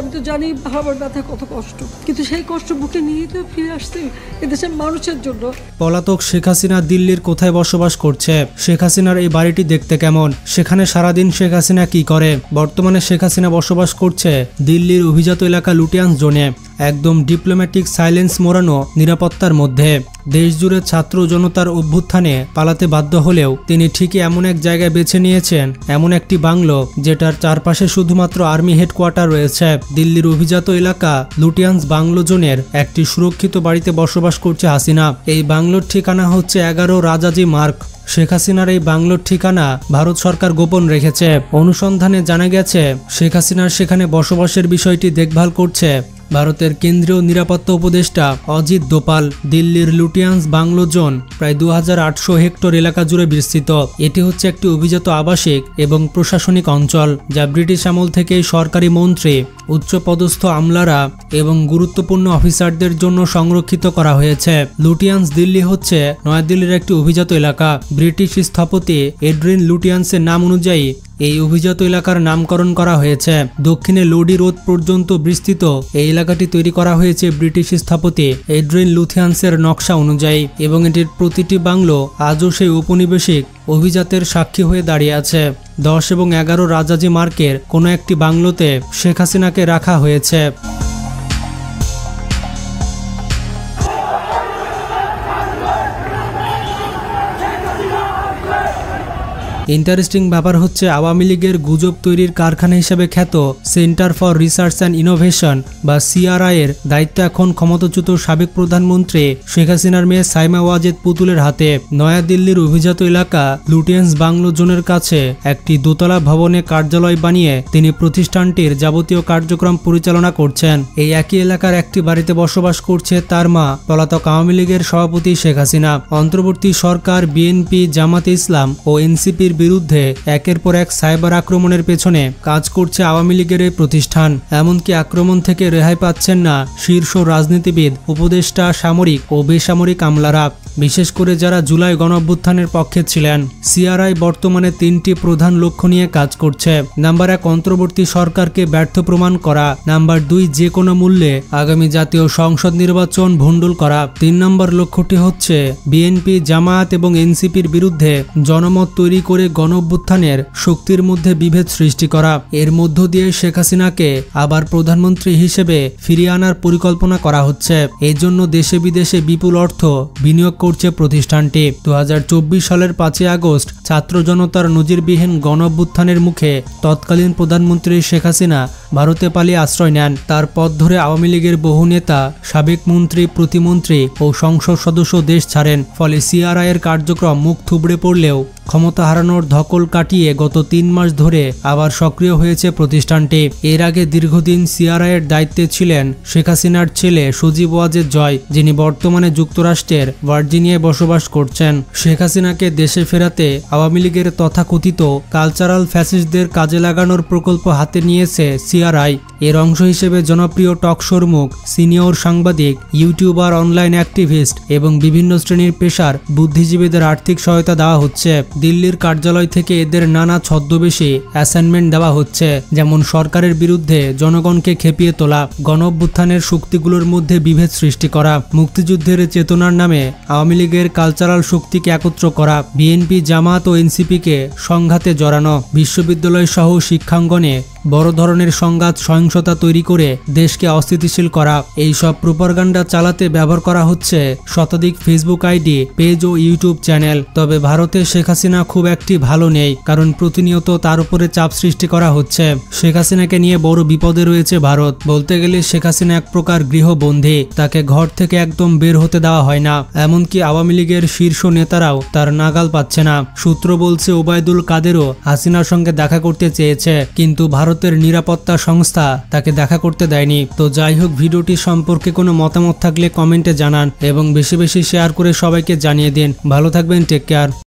আমি তো জানি আমার ব্যথা কত কষ্ট, কিন্তু সেই কষ্ট বুকে নিয়ে তো ফিরে আসছে এদেশের মানুষের জন্য। পলাতক শেখ হাসিনা দিল্লির কোথায় বসবাস করছে, শেখ হাসিনার এই বাড়িটি দেখতে কেমন, সেখানে সারাদিন শেখ হাসিনা কি করে। বর্তমানে শেখ হাসিনা বসবাস করছে দিল্লির অভিজাত এলাকা লুটিয়ান্স জোনে, একদম ডিপ্লোম্যাটিক সাইলেন্স মোড়ানো নিরাপত্তার মধ্যে। দেশজুড়ে ছাত্র জনতার অভ্যুত্থানে পালাতে বাধ্য হলেও তিনি ঠিকই এমন এক জায়গায় বেছে নিয়েছেন, এমন একটি বাংলো যেটার চারপাশে শুধুমাত্র আর্মি হেডকোয়ার্টার রয়েছে। দিল্লির অভিজাত এলাকা লুটিয়ান্স বাংলো জোনের একটি সুরক্ষিত বাড়িতে বসবাস করছে হাসিনা। এই বাংলোর ঠিকানা হচ্ছে 11 রাজাজি মার্গ। শেখ হাসিনার এই বাংলোর ঠিকানা ভারত সরকার গোপন রেখেছে। অনুসন্ধানে জানা গেছে শেখ হাসিনার সেখানে বসবাসের বিষয়টি দেখভাল করছে ভারতের কেন্দ্রীয় নিরাপত্তা উপদেষ্টা অজিত দোপাল। দিল্লির লুটিয়ান্স বাংলো জোন প্রায় 2800 হেক্টর এলাকা জুড়ে বিস্তৃত। এটি হচ্ছে একটি অভিজাত আবাসিক এবং প্রশাসনিক অঞ্চল, যা ব্রিটিশ আমল থেকেই সরকারি মন্ত্রী, উচ্চপদস্থ আমলারা এবং গুরুত্বপূর্ণ অফিসারদের জন্য সংরক্ষিত করা হয়েছে। লুটিয়ান্স দিল্লি হচ্ছে নয়াদিল্লির একটি অভিজাত এলাকা। ব্রিটিশ স্থপতি এড্রিন লুটিয়ান্সের নাম অনুযায়ী এই অভিজাত এলাকার নামকরণ করা হয়েছে। দক্ষিণে লোডি রোড পর্যন্ত বিস্তৃত এই এলাকাটি তৈরি করা হয়েছে ব্রিটিশ স্থপতি এড্রিন লুথিয়ান্সের নকশা অনুযায়ী, এবং এটির প্রতিটি বাংলো আজও সেই ঔপনিবেশিক অভিজাতের সাক্ষী হয়ে দাঁড়িয়ে আছে। 10 এবং 11 রাজাজি মার্কের কোনো একটি বাংলোতে শেখ হাসিনাকে রাখা হয়েছে। ইন্টারেস্টিং ব্যাপার হচ্ছে আওয়ামী লীগের গুজব তৈরির কারখানা হিসেবে খ্যাত centre for research and innovation বা সিআরআই এর দায়িত্ব এখন ক্ষমতাচ্যুত সাবেক প্রধানমন্ত্রী শেখ হাসিনার মেয়ে সাইমা ওয়াজেদ পুতুলের হাতে। নয়াদিল্লির অভিজাত এলাকা লুটিয়ান্স বাংলো জোনের কাছে একটি দোতলা ভবনে কার্যালয় বানিয়ে তিনি প্রতিষ্ঠানটির যাবতীয় কার্যক্রম পরিচালনা করছেন। এই একই এলাকার একটি বাড়িতে বসবাস করছে তার মা, পলাতক আওয়ামী লীগের সভাপতি শেখ হাসিনা। অন্তর্বর্তী সরকার, বিএনপি, জামাতে ইসলাম ও এনসিপির বিরুদ্ধে একের পর এক সাইবার আক্রমণের পেছনে কাজ করছে আওয়ামী লীগের এই প্রতিষ্ঠান। এমনকি আক্রমণ থেকে রেহাই পাচ্ছেন না শীর্ষ রাজনীতিবিদ, উপদেষ্টা, সামরিক ও বেসামরিক আমলারা, বিশেষ করে যারা জুলাই গণঅভ্যুত্থানের পক্ষে ছিলেন। সিআরআই বর্তমানে 3টি প্রধান লক্ষ্য নিয়ে কাজ করছে। নাম্বার 1, অন্তর্বর্তী সরকারকে ব্যর্থ প্রমাণ করা। নাম্বার 2, যে কোনো মূল্যে আগামী জাতীয় সংসদ নির্বাচন ভণ্ডুল করা। 3 নম্বর লক্ষ্যটি হচ্ছে বিএনপি, জামায়াত এবং এনসিপির বিরুদ্ধে জনমত তৈরি করে গণঅভ্যুত্থানের শক্তির মধ্যে বিভেদ সৃষ্টি করা। এর মধ্য দিয়ে শেখ হাসিনাকে আবার প্রধানমন্ত্রী হিসেবে ফিরিয়ে আনার পরিকল্পনা করা হচ্ছে। এর জন্য দেশে বিদেশে বিপুল অর্থ বিনিয়োগ করছে প্রতিষ্ঠানটি। 2024 সালের 5 আগস্ট ছাত্র জনতার নজিরবিহীন গণঅভ্যুত্থানের মুখে তৎকালীন প্রধানমন্ত্রী শেখ হাসিনা ভারতে পালিয়ে আশ্রয় নেন। তার পথ ধরে আওয়ামী লীগের বহু নেতা, সাবেক মন্ত্রী, প্রতিমন্ত্রী ও সংসদ সদস্য দেশ ছাড়েন। ফলে সিআরআই এর কার্যক্রম মুখ থুবড়ে পড়লেও ক্ষমতা হারানোর ধকল কাটিয়ে গত 3 মাস ধরে আবার সক্রিয় হয়েছে প্রতিষ্ঠানটি। এর আগে দীর্ঘদিন সিআরআই এর দায়িত্বে ছিলেন শেখ হাসিনার ছেলে সজীব ওয়াজেদ জয়, যিনি বর্তমানে যুক্তরাষ্ট্রের ভার্জিনিয়ায় বসবাস করছেন। শেখ হাসিনাকে দেশে ফেরাতে আওয়ামী লীগের তথাকথিত কালচারাল ফ্যাসিস্টদের কাজে লাগানোর প্রকল্প হাতে নিয়েছে সিআরআই। এর অংশ হিসেবে জনপ্রিয় টকশোর মুখ, সিনিয়র সাংবাদিক, ইউটিউবার, অনলাইন অ্যাক্টিভিস্ট এবং বিভিন্ন শ্রেণীর পেশার বুদ্ধিজীবীদের আর্থিক সহায়তা দেওয়া হচ্ছে। দিল্লির কার্যালয় থেকে এদের নানা ছদ্মবেশে অ্যাসাইনমেন্ট দেওয়া হচ্ছে, যেমন সরকারের বিরুদ্ধে জনগণকে খেপিয়ে তোলা, গণঅভ্যুত্থানের শক্তিগুলোর মধ্যে বিভেদ সৃষ্টি করা, মুক্তিযুদ্ধের চেতনার নামে আওয়ামী লীগের কালচারাল শক্তিকে একত্র করা, বিএনপি, জামাত ও এনসিপিকে সংঘাতে জড়ানো, বিশ্ববিদ্যালয় সহ শিক্ষাঙ্গনে বড় ধরনের সংঘাত, সহিংসতা তৈরি করে দেশকে অস্থিতিশীল করা। এই সব প্রোপাগান্ডা চালাতে ব্যবহার করা হচ্ছে শতাধিক ফেসবুক আইডি, পেজ ও ইউটিউব চ্যানেল। তবে ভারতে শেখ হাসিনা খুব একটি ভালো নেই, কারণ প্রতিনিয়ত তার উপরে চাপ সৃষ্টি করা হচ্ছে। শেখ হাসিনাকে নিয়ে বড় বিপদে রয়েছে ভারত। বলতে গেলে শেখ হাসিনা এক প্রকার গৃহবন্দী, তাকে ঘর থেকে একদম বের হতে দেওয়া হয় না। এমনকি আওয়ামী লীগের শীর্ষ নেতারাও তার নাগাল পাচ্ছে না। সূত্র বলছে ওবায়দুল কাদেরও হাসিনার সঙ্গে দেখা করতে চেয়েছে, কিন্তু ভারতের নিরাপত্তা সংস্থা তাকে দেখা করতে দেয়নি। তো যাই হোক, ভিডিওটি সম্পর্কে কোনো মতামত থাকলে কমেন্টে জানান এবং বেশি বেশি শেয়ার করে সবাইকে জানিয়ে দিন। ভালো থাকবেন, টেক কেয়ার।